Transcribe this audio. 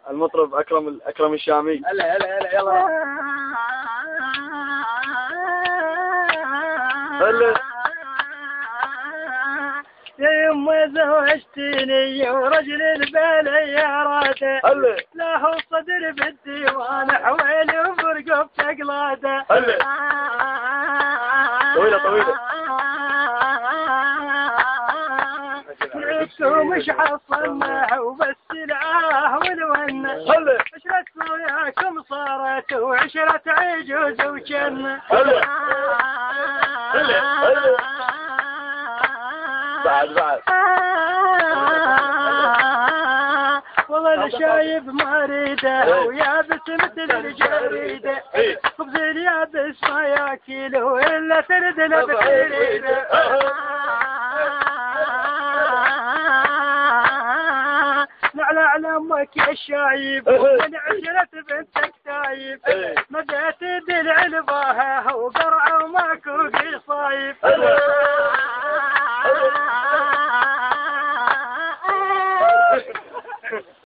المطرب أكرم الشامي. هلا هلا هلا يلا. هلا يا يما زوجتني ورجل البلياراته له صدر بالديوان حوالي وفرقه بتقلاده. طويلة ومش حصلنا وبس العاه والونه عشرة وياكم صارت وعشرة عجوز وجنة. بعد والله انا شايب مريده ويابس مثل الجريده خبز اليابس ما ياكله الا تردنا بحريده. على امك يا الشايب من عشرة بنتك تايب مديت دلع لباها وقرعه وماكو قصايب.